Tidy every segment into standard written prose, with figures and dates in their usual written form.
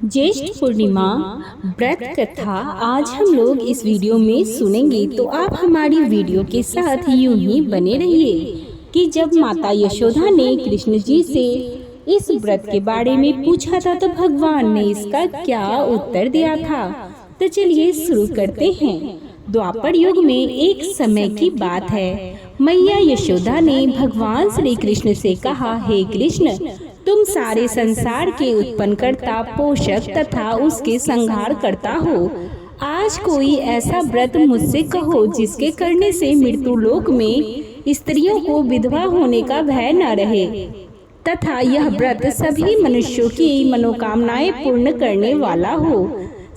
ज्येष्ठ पूर्णिमा व्रत कथा आज हम लोग इस वीडियो में सुनेंगे, तो आप हमारी वीडियो के साथ यूं ही बने रहिए कि जब माता यशोदा ने कृष्ण जी से इस व्रत के बारे में पूछा था तो भगवान ने इसका क्या उत्तर दिया था। तो चलिए शुरू करते हैं। द्वापर युग में एक समय की बात है। मैया यशोदा ने भगवान श्री कृष्ण से कहा, हे कृष्ण, तुम सारे संसार के उत्पन्नकर्ता, पोषक तथा उसके संहार करता हो। आज कोई ऐसा व्रत मुझसे कहो जिसके करने से मृत्यु लोक में स्त्रियों को विधवा होने का भय न रहे तथा यह व्रत सभी मनुष्यों की मनोकामनाएं पूर्ण करने वाला हो।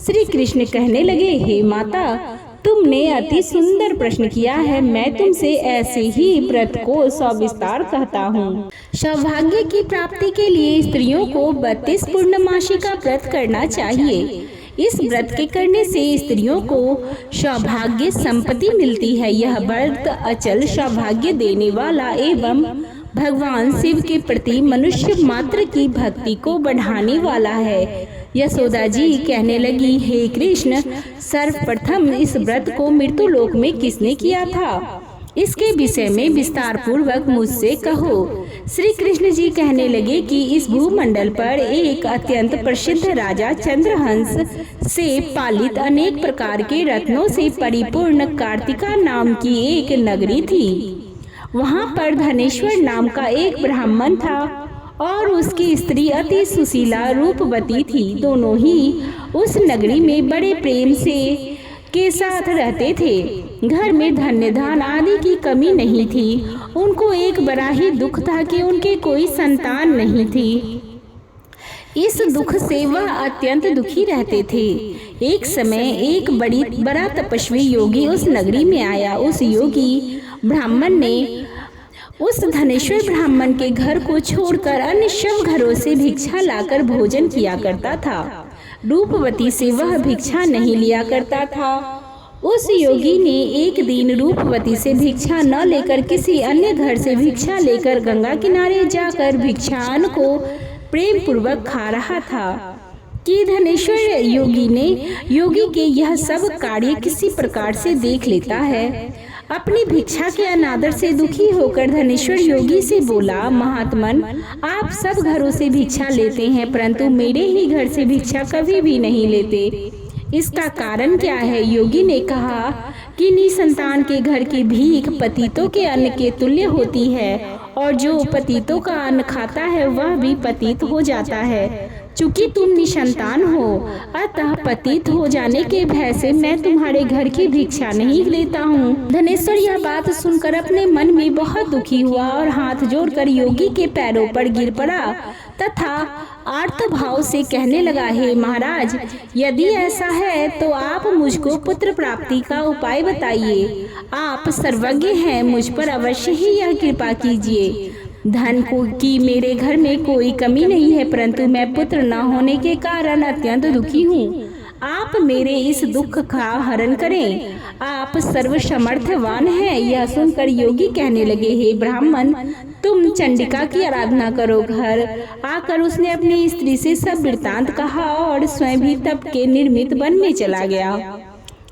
श्री कृष्ण कहने लगे, हे माता, तुमने अति सुंदर प्रश्न किया है। मैं तुमसे ऐसे ही व्रत को सविस्तार कहता हूँ। सौभाग्य की प्राप्ति के लिए स्त्रियों को 32 पूर्णमासी का व्रत करना चाहिए। इस व्रत के करने से स्त्रियों को सौभाग्य संपत्ति मिलती है। यह व्रत अचल सौभाग्य देने वाला एवं भगवान शिव के प्रति मनुष्य मात्र की भक्ति को बढ़ाने वाला है। यशोदा जी कहने लगी, हे कृष्ण, सर्वप्रथम इस व्रत को मृत्यु लोक में किसने किया था? इसके विषय में विस्तार पूर्वक मुझसे कहो। श्री कृष्ण जी कहने लगे कि इस भूमंडल पर एक अत्यंत प्रसिद्ध राजा चंद्रहंस से पालित अनेक प्रकार के रत्नों से परिपूर्ण कार्तिका नाम की एक नगरी थी। वहाँ पर धनेश्वर नाम का एक ब्राह्मण था और उसकी स्त्री अति सुशीला रूपवती थी। दोनों ही उस नगरी में बड़े प्रेम से के साथ रहते थे। घर में धन्य धान आदि की कमी नहीं थी। उनको एक बड़ा ही दुख था कि उनके कोई संतान नहीं थी। इस दुख से वह अत्यंत दुखी रहते थे। एक समय एक बड़ा तपस्वी योगी उस नगरी में आया। उस योगी ब्राह्मण ने उस धनेश्वर ब्राह्मण के घर को छोड़कर अन्य सब घरों से भिक्षा लाकर भोजन किया करता था। रूपवती से वह भिक्षा नहीं लिया करता था। उस योगी ने एक दिन रूपवती से भिक्षा न लेकर किसी अन्य घर से भिक्षा लेकर गंगा किनारे जाकर भिक्षान को प्रेम पूर्वक खा रहा था कि धनेश्वर योगी के यह सब कार्य किसी प्रकार से देख लेता है। अपनी भिक्षा के अनादर से दुखी होकर धनेश्वर योगी से बोला, महात्मन, आप सब घरों से भिक्षा लेते हैं परंतु मेरे ही घर से भिक्षा कभी भी नहीं लेते। इसका कारण क्या है? योगी ने कहा कि निसंतान के घर की भीख पतितों के अन्न के तुल्य होती है और जो पतितों का अन्न खाता है वह भी पतित हो जाता है। चूंकि तुम निसंतान हो, अतः पतित हो जाने के भय से मैं तुम्हारे घर की भिक्षा नहीं लेता हूँ। धनेश्वर यह बात सुनकर अपने मन में बहुत दुखी हुआ और हाथ जोड़कर योगी के पैरों पर गिर पड़ा तथा आर्त भाव से कहने लगा, हे महाराज, यदि ऐसा है तो आप मुझको पुत्र प्राप्ति का उपाय बताइए। आप सर्वज्ञ हैं, मुझ पर अवश्य ही यह कृपा कीजिए। धन की मेरे घर में कोई कमी नहीं है परंतु मैं पुत्र न होने के कारण अत्यंत दुखी हूँ। आप मेरे इस दुख का हरण करें। आप सर्वसमर्थवान हैं। यह सुनकर योगी कहने लगे, हे ब्राह्मण, तुम चंडिका की आराधना करो। घर आकर उसने अपनी स्त्री से सब वृत्तांत कहा और स्वयं भी तप के निर्मित वन में चला गया।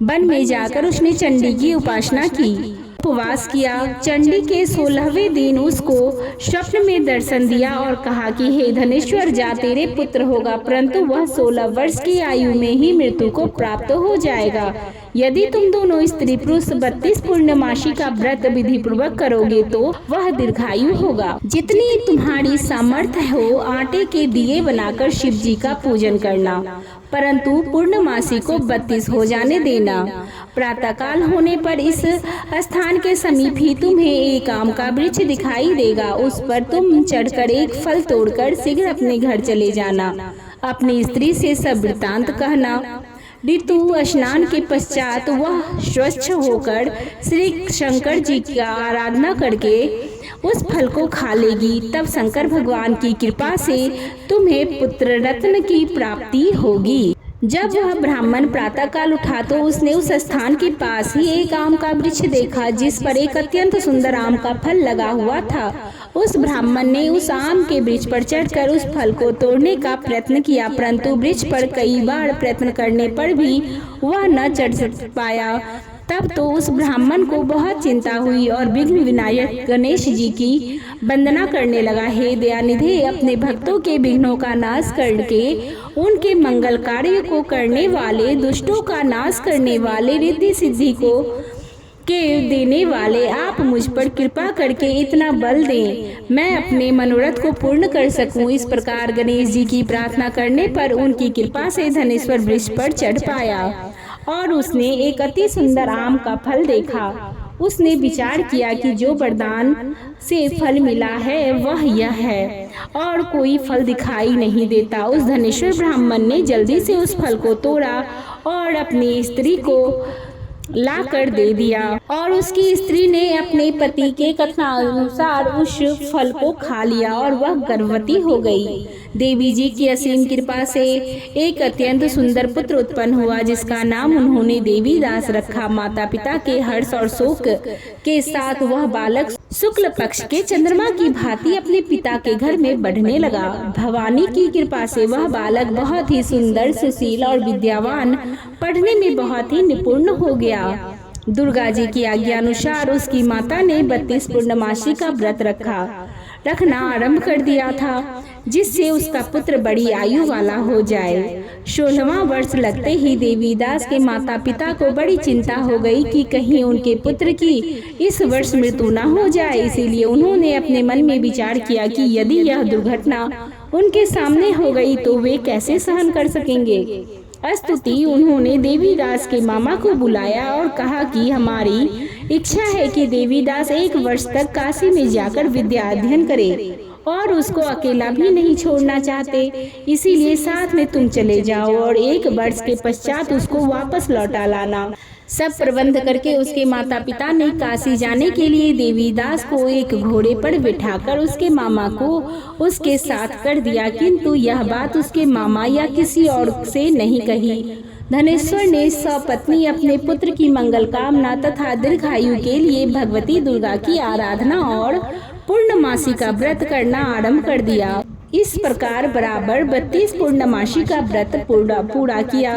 वन में जाकर उसने चंडी की उपासना की, उपवास किया। चंडी के 16वें दिन उसको स्वप्न में दर्शन दिया और कहा कि हे धनेश्वर, जा तेरे पुत्र होगा परंतु वह 16 वर्ष की आयु में ही मृत्यु को प्राप्त हो जाएगा। यदि तुम दोनों स्त्री पुरुष 32 पूर्णमासी का व्रत विधि पूर्वक करोगे तो वह दीर्घायु होगा। जितनी तुम्हारी सामर्थ्य हो आटे के दिए बनाकर शिव जी का पूजन करना, परंतु पूर्णमासी को 32 हो जाने देना। प्रातःकाल होने पर इस स्थान के समीप ही तुम्हें एक आम का वृक्ष दिखाई देगा। उस पर तुम चढ़कर एक फल तोड़कर शीघ्र अपने घर चले जाना। अपनी स्त्री से सब वृत्तांत कहना। ऋतु स्नान के पश्चात वह स्वच्छ होकर श्री शंकर जी की आराधना करके उस फल को खा लेगी। तब शंकर भगवान की कृपा से तुम्हें पुत्र रत्न की प्राप्ति होगी। जब वह ब्राह्मण प्रातःकाल उठा तो उसने उस स्थान के पास ही एक आम का वृक्ष देखा जिस पर एक अत्यंत सुंदर आम का फल लगा हुआ था। उस ब्राह्मण ने उस आम के वृक्ष पर चढ़कर उस फल को तोड़ने का प्रयत्न किया, परंतु वृक्ष पर कई बार प्रयत्न करने पर भी वह न चढ़ पाया। तब तो उस ब्राह्मण को बहुत चिंता हुई और विघ्न विनायक गणेश जी की वंदना करने लगा। हे दयानिधे, अपने भक्तों के विघ्नों का नाश करके उनके मंगल कार्य को करने वाले, दुष्टों का नाश करने वाले, रिद्धि सिद्धि को देने वाले, आप मुझ पर कृपा करके इतना बल दें, मैं अपने मनोरथ को पूर्ण कर सकूं। इस प्रकार गणेश जी की प्रार्थना करने पर उनकी कृपा से धनेश्वर वृक्ष पर चढ़ पाया और उसने एक अति सुंदर आम का फल देखा। उसने विचार किया कि जो वरदान से फल मिला है वह यह है और कोई फल दिखाई नहीं देता। उस धनेश्वर ब्राह्मण ने जल्दी से उस फल को तोड़ा और अपनी स्त्री को ला कर दे दिया और उसकी स्त्री ने अपने पति के कथनानुसार उस फल को खा लिया और वह गर्भवती हो गई। देवी जी की असीम कृपा से एक अत्यंत सुंदर पुत्र उत्पन्न हुआ जिसका नाम उन्होंने देवीदास रखा। माता पिता के हर्ष और शोक के साथ वह बालक शुक्ल पक्ष के चंद्रमा की भांति अपने पिता के घर में बढ़ने लगा। भवानी की कृपा से वह बालक बहुत ही सुंदर, सुशील और विद्यावान, पढ़ने में बहुत ही निपुण हो गया। दुर्गा जी की आज्ञा अनुसार उसकी माता ने 32 पूर्णमासी का व्रत रखना आरंभ कर दिया था जिससे उसका पुत्र बड़ी आयु वाला हो जाए। 16वां वर्ष लगते ही देवीदास के माता पिता को बड़ी चिंता हो गई कि कहीं उनके पुत्र की इस वर्ष मृत्यु न हो जाए। इसीलिए उन्होंने अपने मन में विचार किया कि यदि यह दुर्घटना उनके सामने हो गई तो वे कैसे सहन कर सकेंगे। स्तुति उन्होंने देवीदास के मामा को बुलाया और कहा कि हमारी इच्छा है कि देवीदास 1 वर्ष तक काशी में जाकर विद्या अध्ययन करे और उसको अकेला भी नहीं छोड़ना चाहते, इसीलिए साथ में तुम चले जाओ और 1 वर्ष के पश्चात उसको वापस लौटा लाना। सब प्रबंध करके उसके माता पिता ने काशी जाने के लिए देवीदास को एक घोड़े पर बिठाकर उसके मामा को उसके साथ कर दिया, किंतु यह बात उसके मामा या किसी और से नहीं कही। धनेश्वर ने सपत्नी अपने पुत्र की मंगल कामना तथा दीर्घायु के लिए भगवती दुर्गा की आराधना और पूर्णमासी का व्रत करना आरंभ कर दिया। इस प्रकार बराबर 32 पूर्णमासी का व्रत पूरा किया।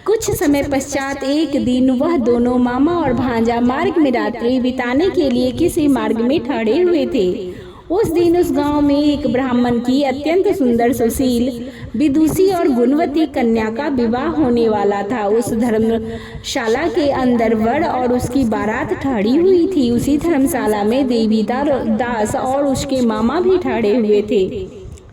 कुछ समय पश्चात एक दिन वह दोनों मामा और भांजा मार्ग में रात्रि बिताने के लिए किसी मार्ग में ठहरे हुए थे। उस दिन उस गांव में एक ब्राह्मण की अत्यंत सुंदर, सुशील, विदुषी और गुणवती कन्या का विवाह होने वाला था। उस धर्मशाला के अंदर वर और उसकी बारात ठहरी हुई थी। उसी धर्मशाला में देवीदास और उसके मामा भी ठहरे हुए थे।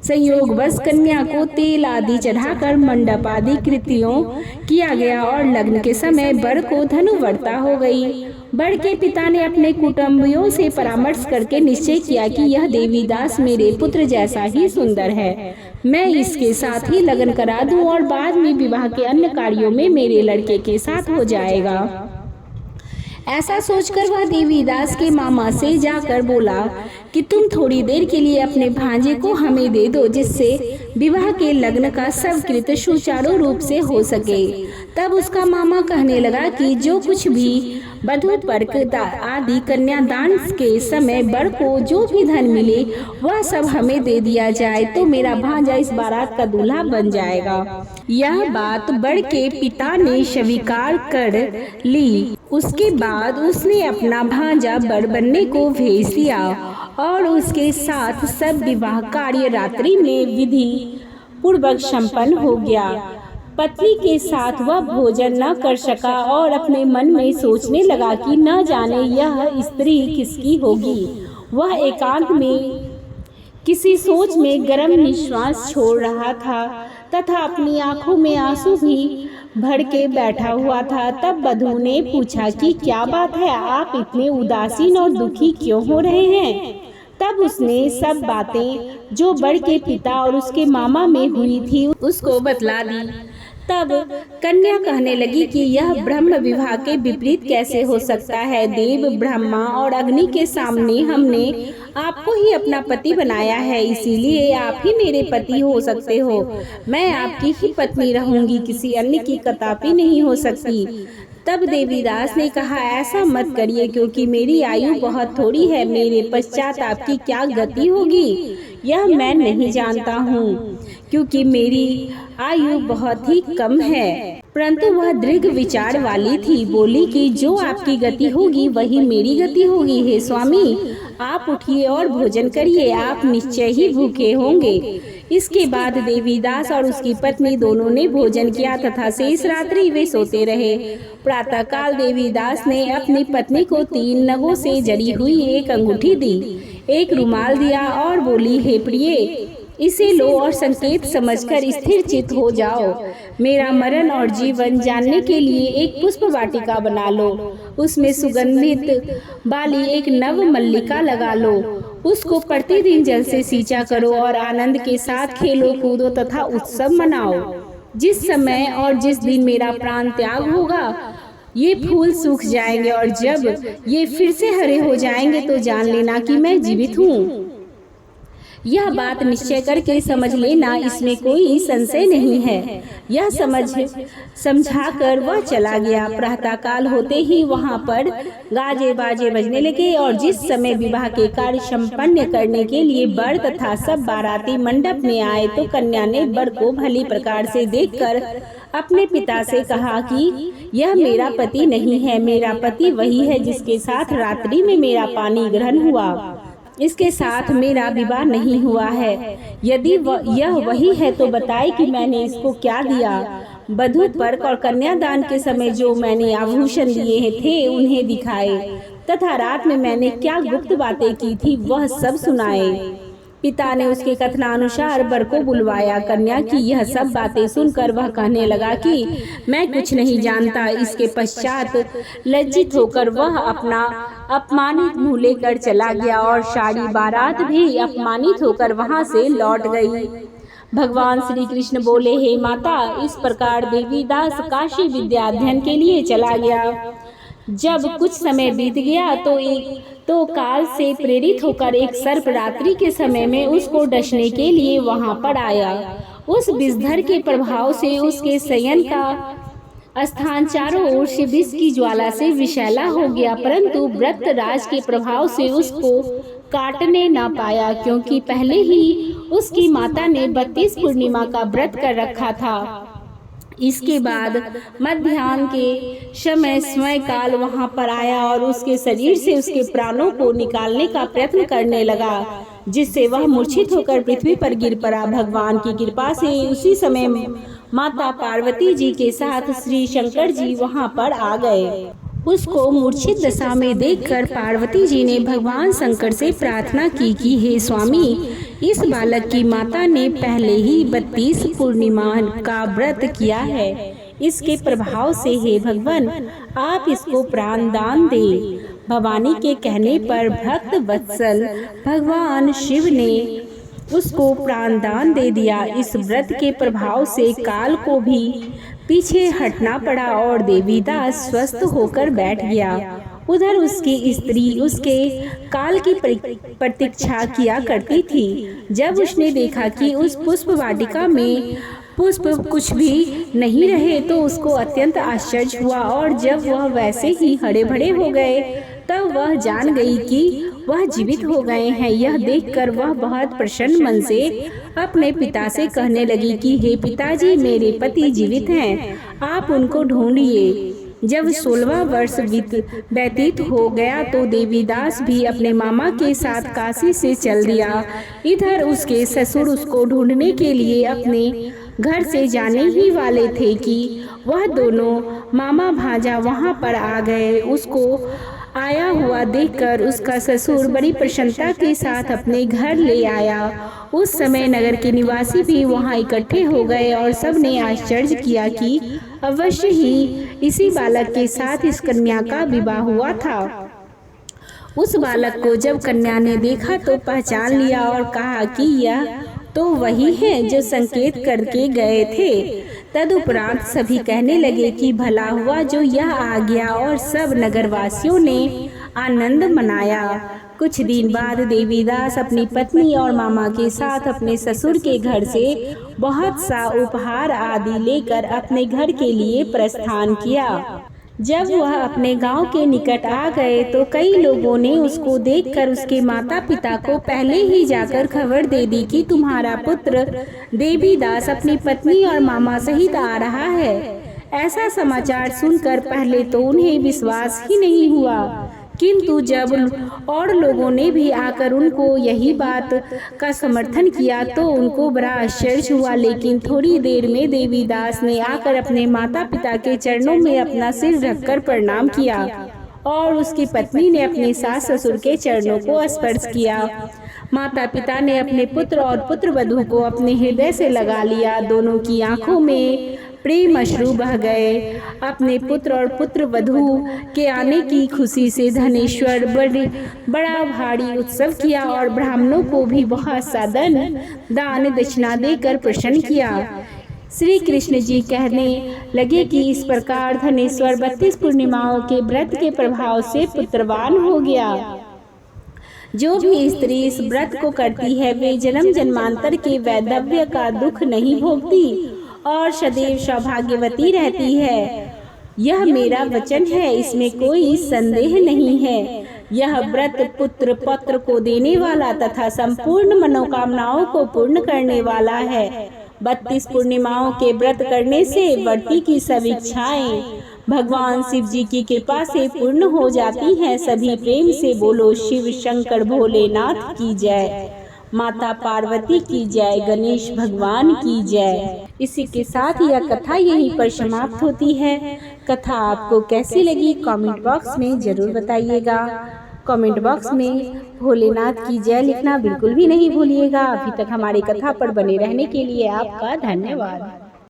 संयोगवश कन्या को तेल आदि चढ़ाकर मंडप आदि कृत्यों किया गया और लग्न के समय वर को धनुवर्ता हो गई। वर के पिता ने अपने कुटुंबियों से परामर्श करके निश्चय किया कि यह देवीदास मेरे पुत्र जैसा ही सुंदर है, मैं इसके साथ ही लगन करा दूं और बाद में विवाह के अन्य कार्यों में मेरे लड़के के साथ हो जाएगा। ऐसा सोचकर वह देवीदास के मामा से जाकर बोला कि तुम थोड़ी देर के लिए अपने भांजे को हमें दे दो जिससे विवाह के लग्न का सब कृत्य सुचारू रूप से हो सके। तब उसका मामा कहने लगा कि जो कुछ भी वधू पर्क आदि कन्यादान के समय वर को जो भी धन मिले वह सब हमें दे दिया जाए तो मेरा भांजा इस बारात का दूल्हा बन जाएगा। यह बात वर के पिता ने स्वीकार कर ली। उसके बाद उसने अपना भांजा वर बनने को भेज दिया और उसके साथ सब विवाह कार्य रात्रि में विधि पूर्वक संपन्न हो गया। पत्नी के साथ वह भोजन न कर सका और अपने मन में सोचने लगा कि न जाने यह स्त्री किसकी होगी। वह एकांत में किसी सोच में गर्म निश्वास छोड़ रहा था तथा अपनी आंखों में आंसू भी भर के बैठा हुआ था। तब वधू ने पूछा कि क्या बात है, आप इतने उदासीन और दुखी क्यों हो रहे हैं। तब उसने सब बातें जो वर के पिता और उसके मामा में हुई थी उसको बतला दी। तब कन्या कहने लगी कि यह ब्रह्म विवाह के विपरीत कैसे हो सकता है। देव, ब्रह्मा और अग्नि के सामने हमने आपको ही अपना पति बनाया है, इसीलिए आप ही मेरे पति हो सकते हो। मैं आपकी ही पत्नी रहूंगी, किसी अन्य की कदापि नहीं हो सकती। तब देवीदास ने कहा, ऐसा मत करिए, क्योंकि मेरी आयु बहुत थोड़ी है। मेरे पश्चात आपकी क्या गति होगी यह मैं नहीं जानता हूँ, क्योंकि मेरी आयु बहुत ही कम है। परंतु वह दृढ़ विचार वाली थी। बोली कि जो आपकी गति होगी वही मेरी गति होगी। हे स्वामी, आप उठिए और भोजन करिए, आप निश्चय ही भूखे होंगे। इसके बाद देवीदास और उसकी पत्नी दोनों ने भोजन किया तथा शेष रात्रि वे सोते रहे। प्रातःकाल देवीदास ने अपनी पत्नी को 3 नगों से जड़ी हुई एक अंगूठी दी, एक रुमाल दिया और बोली, हे प्रिय, इसे लो और संकेत समझकर स्थिर चित्त हो जाओ। मेरा मरण और जीवन जानने के लिए एक पुष्प वाटिका बना लो, उसमें सुगंधित वाली एक नव मल्लिका लगा लो, उसको प्रतिदिन जल से सींचा करो और आनंद के साथ खेलो कूदो तथा उत्सव मनाओ। जिस समय और जिस दिन मेरा प्राण त्याग होगा ये फूल सूख जाएंगे और जब ये फिर से हरे हो जाएंगे तो जान लेना कि मैं जीवित हूँ। यह बात निश्चय करके समझ लेना, इसमें कोई संशय नहीं है। यह समझाकर वह चला गया। प्रातःकाल होते ही वहां पर गाजे बाजे बजने लगे और जिस समय विवाह के कार्य संपन्न करने के लिए वर तथा सब बाराती मंडप में आए तो कन्या ने वर को भली प्रकार से देखकर अपने पिता से कहा कि यह मेरा पति नहीं है, मेरा पति वही है जिसके साथ रात्रि में मेरा पानी ग्रहण हुआ, इसके साथ मेरा विवाह नहीं हुआ है। यदि यह वही है तो बताए कि मैंने इसको क्या दिया। वधू पर्क और कन्यादान के समय जो मैंने आभूषण दिए थे उन्हें दिखाए तथा रात में मैंने क्या गुप्त बातें की थी वह सब सुनाए। पिता ने उसके कथनानुसार वर को बुलवाया। कन्या की यह सब बातें सुनकर वह कहने लगा कि मैं कुछ नहीं जानता। इसके पश्चात लज्जित होकर वह अपना अपमानित मुँह लेकर चला गया और सारी बारात भी अपमानित होकर वहां से लौट गई। भगवान श्री कृष्ण बोले, हे माता, इस प्रकार देवीदास काशी विद्या अध्ययन के लिए चला गया। जब कुछ समय बीत गया तो काल से प्रेरित होकर एक सर्प रात्रि के समय में उसको डसने के लिए वहां पर आया। उस विषधर के प्रभाव से उसके शयन का स्थान चारों ओर से विष की ज्वाला से विषैला हो गया, परंतु व्रत राज के प्रभाव से उसको काटने न पाया, क्योंकि पहले ही उसकी माता ने 32 पूर्णिमा का व्रत कर रखा था। इसके बाद मध्याह्न के समय स्वयं काल वहां पर आया और उसके शरीर से उसके प्राणों को निकालने का प्रयत्न करने लगा, जिससे वह मूर्छित होकर पृथ्वी पर गिर पड़ा। भगवान की कृपा से उसी समय माता पार्वती जी के साथ श्री शंकर जी वहां पर आ गए। उसको मूर्छित दशा में देखकर पार्वती जी ने भगवान शंकर से प्रार्थना की कि हे स्वामी, इस बालक की माता ने पहले ही 32 पूर्णिमा का व्रत किया है, इसके प्रभाव से हे भगवान आप इसको प्राण दान दे। भवानी के कहने पर भक्त वत्सल भगवान शिव ने उसको प्राण दान दे दिया। इस व्रत के प्रभाव से काल को भी पीछे हटना पड़ा और देवीदास स्वस्थ होकर बैठ गया। उधर उसकी स्त्री उसके काल की प्रतीक्षा किया करती थी। जब उसने देखा कि उस पुष्प वाटिका में पुष्प कुछ भी नहीं रहे तो उसको अत्यंत आश्चर्य हुआ और जब वह वैसे ही हरे भरे हो गए तब वह जान गई कि वह जीवित हो गए हैं। यह देखकर वह बहुत प्रसन्न मन से अपने पिता से कहने लगी कि हे पिताजी, मेरे पति जीवित हैं, आप उनको ढूंढिए। जब 16वां वर्ष व्यतीत हो गया तो देवीदास भी अपने मामा के साथ काशी से चल दिया। इधर उसके ससुर उसको ढूंढने के लिए अपने घर से जाने ही वाले थे कि वह दोनों मामा भांजा वहां पर आ गए। उसको आया हुआ देखकर उसका ससुर बड़ी प्रसन्नता के साथ अपने घर ले आया। उस समय नगर के निवासी भी वहां इकट्ठे हो गए और सबने आश्चर्य किया कि अवश्य ही इसी बालक के साथ इस कन्या का विवाह हुआ था। उस बालक को जब कन्या ने देखा तो पहचान लिया और कहा कि यह तो वही है जो संकेत करके गए थे। तदुपरांत सभी कहने लगे कि भला हुआ जो यह आ गया, और सब नगरवासियों ने आनंद मनाया। कुछ दिन बाद देवीदास अपनी पत्नी और मामा के साथ अपने ससुर के घर से बहुत सा उपहार आदि लेकर अपने घर के लिए प्रस्थान किया। जब वह अपने गांव के निकट आ गए तो कई लोगों ने उसको देखकर उसके माता पिता को पहले ही जाकर खबर दे दी कि तुम्हारा पुत्र देवीदास अपनी पत्नी और मामा सहित आ रहा है। ऐसा समाचार सुनकर पहले तो उन्हें विश्वास ही नहीं हुआ, किंतु जब और लोगों ने भी आकर उनको यही बात का समर्थन किया तो उनको बड़ा आश्चर्य हुआ। लेकिन थोड़ी देर में देवीदास ने आकर अपने माता पिता के चरणों में अपना सिर रखकर प्रणाम किया और उसकी पत्नी ने अपने सास ससुर के चरणों को स्पर्श किया। माता पिता ने अपने पुत्र और पुत्र वधू को अपने हृदय से लगा लिया। दोनों की आंखों में प्रेम अश्रु बह गए। अपने पुत्र और पुत्र वधू के आने की खुशी से धनेश्वर बड़ा भारी उत्सव किया और ब्राह्मणों को भी बहुत सा दान दक्षिणा देकर प्रसन्न किया। श्री कृष्ण जी कहने लगे कि इस प्रकार धनेश्वर 32 पूर्णिमाओं के व्रत के प्रभाव से पुत्रवान हो गया। जो भी स्त्री इस व्रत को करती है वे जन्म जन्मांतर के वैधव्य का दुख नहीं भोगती और सदैव सौभाग्यवती रहती है। यह मेरा वचन है, इसमें कोई संदेह नहीं है। यह व्रत पुत्र पौत्र को देने वाला तथा संपूर्ण मनोकामनाओं को पूर्ण करने वाला है। 32 पूर्णिमाओं के व्रत करने से वर्ती की सब इच्छाएं भगवान शिव जी की कृपा से पूर्ण हो जाती हैं। सभी प्रेम से बोलो शिव शंकर भोलेनाथ की जय, माता पार्वती की जय, गणेश भगवान की जय। इसी के साथ यह कथा यहीं पर समाप्त होती है। कथा आपको कैसी लगी कमेंट बॉक्स में जरूर बताइएगा। कमेंट बॉक्स में भोलेनाथ की जय लिखना बिल्कुल भी नहीं भूलिएगा। अभी तक हमारी कथा पर बने रहने के लिए आपका धन्यवाद।